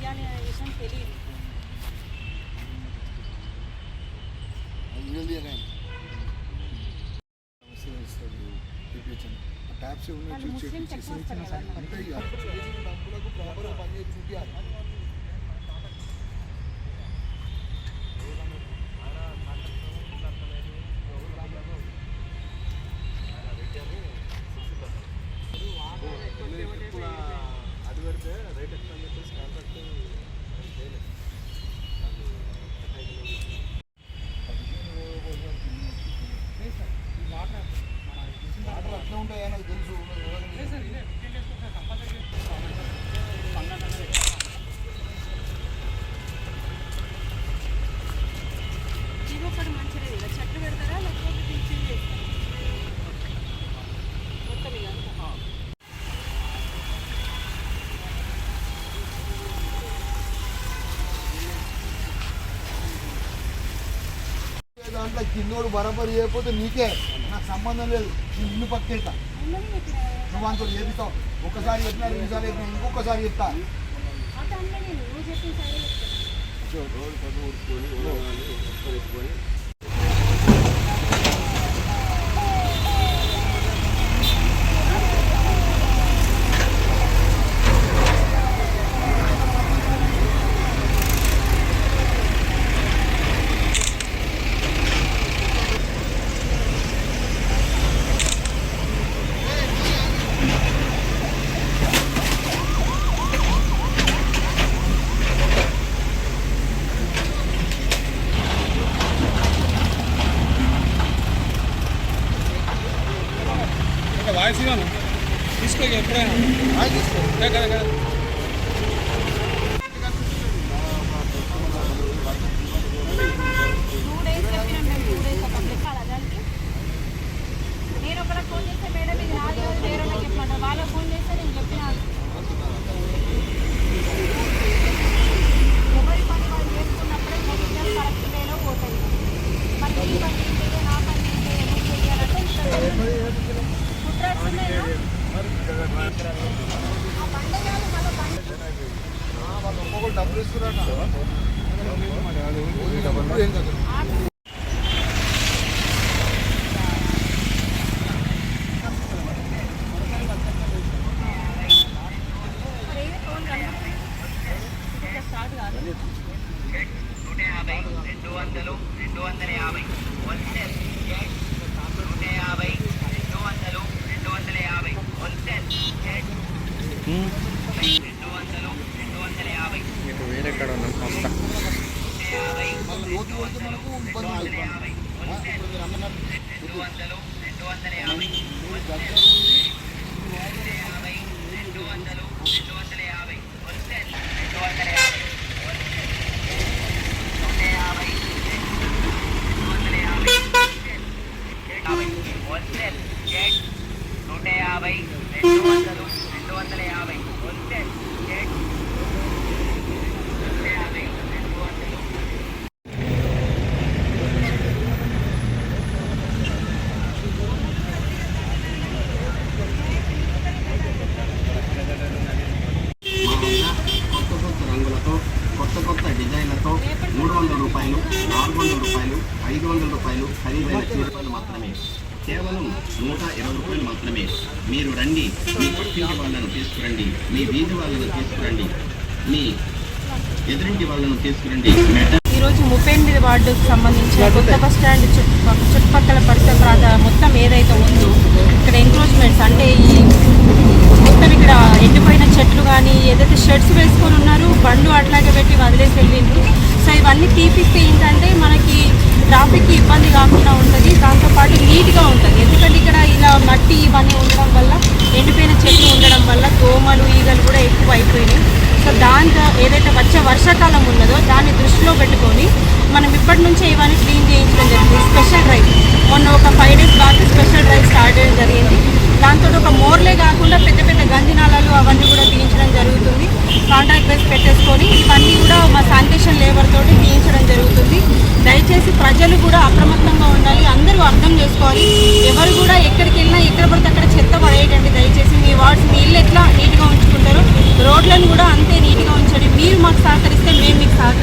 తీయాలి అనే విషయం తెలియదు. అది పెడితే రేట్ ఎక్కువ అని చెప్పేసి కాంట్రాక్ట్ వాటర్ అట్లా ఉంటాయా నాకు తెలుసు. ఇది ఒకటి మంచిది. ఇక చెట్లు పెడతారా లేకపోతే టీచింగ్ చేస్తారా మొత్తం ఇక దాంట్లో కిందోడు బరాబర్ చేయకపోతే నీకే, నాకు సంబంధం లేదు. నేను ఇల్లు పక్కేస్తా, నువ్వు అంతా చేపిస్తావు. ఒకసారి చెప్పినా, రెండుసార్లు చెప్పినా, ఇంకొకసారి చెప్తా. వాయిస్గాను తీసుకో ఎప్పుడైనా కదా కదా నేను ఒకరికి ఫోన్ చేస్తే మేడం ఇది నాది వేరే చెప్పమంటారు. వాళ్ళకి ఫోన్ చేస్తే నేను చెప్పినాను. ఎవరి పని వాళ్ళు చేసుకున్నప్పుడే మొత్తం కరెక్ట్ వేలో పోతుంది. మరి ఈ పని ఏంటి, నా పని ఏంటి, ఎందుకు చేయాలంటే కుట్రాస్తున్నాయి. ఆ పండుగలు మళ్ళీ వాళ్ళు ఒక్కొక్కరు డబ్బులు ఇస్తున్నారట. స్టార్ట్ కాదు. 150, 200, 250 హోల్సేల్ 150, 200, 250 హోల్సేల్ 200, 250 ఇటు వేరే ఎక్కడ ఉన్నాం కొంత 150, 200, 250 హోల్సేల్ 200, 250 150, 200, 250 హోల్సేల్ 250 హోల్సేల్ 150, 200, 250 హోల్సేల్ కొత్త డిజైన్లతో 300 రూపాయలు, 400 రూపాయలు, 500 రూపాయలు ఖరీదైన చీరలు మాత్రమే, కేవలం 120 రూపాయలు మాత్రమే. మీరు రండి, మీ పక్కింటి వాళ్ళను తీసుకురండి, మీ వీధి వాళ్ళను తీసుకురండి, మీ ఎదురింటి వాళ్ళను తీసుకురండి. ఈరోజు 38 వార్డుకు సంబంధించిన కొత్త బస్ స్టాండ్ చుట్టుపక్కల పరిసర మొత్తం ఏదైతే ఉందో ఇక్కడ ఎంక్రోచ్మెంట్స్ అంటే ఈ మొత్తం ఇక్కడ ఎండిపోయిన చెట్లు కానీ ఏదైతే షెడ్స్ వేసుకొని ఉన్నారు, బండ్లు అట్లాగే పెట్టి వదిలేసి వెళ్ళిండ్రు. సో ఇవన్నీ తీపిస్తే ఏంటంటే మనకి ట్రాఫిక్కి ఇబ్బంది కాకుండా ఉంటుంది, దాంతోపాటు నీట్గా ఉంటుంది. ఎందుకంటే ఇక్కడ ఇలా మట్టి ఇవన్నీ ఉండడం వల్ల, ఎండిపోయిన చెట్లు ఉండడం వల్ల దోమలు ఈగలు కూడా ఎక్కువ అయిపోయినాయి. సో దాంతో ఏదైతే వచ్చే వర్షాకాలం ఉన్నదో దాన్ని దృష్టిలో పెట్టుకొని మనం ఇప్పటి నుంచే ఇవన్నీ క్లీన్ చేయించడం జరిగింది. స్పెషల్ డ్రైవ్ మొన్న ఒక 5 days back special drive start చేయడం జరిగింది. దాంతో ఒక మోర్లే కాకుండా పెద్ద పెద్ద గంజినాళాలు అవన్నీ కూడా తీయించడం జరుగుతుంది. కాంట్రాక్ట్ బేస్ పెట్టేసుకొని ఇవన్నీ కూడా మా శానిటేషన్ లేబర్ తోటి తీయించడం జరుగుతుంది. దయచేసి ప్రజలు ప్రజలు కూడా అప్రమత్తంగా ఉండాలి. అందరూ అర్థం చేసుకోవాలి. ఎవరు కూడా ఎక్కడికి వెళ్ళినా ఎక్కడ పడితే అక్కడ చెత్త పడేయకండి దయచేసి. మీ వార్డ్స్, మీ ఇల్లు ఎట్లా నీట్గా ఉంచుకుంటారో రోడ్లను కూడా అంతే నీట్గా ఉంచండి. మీరు మాకు సహకరిస్తే మేము మీకు సహకరిస్తాం.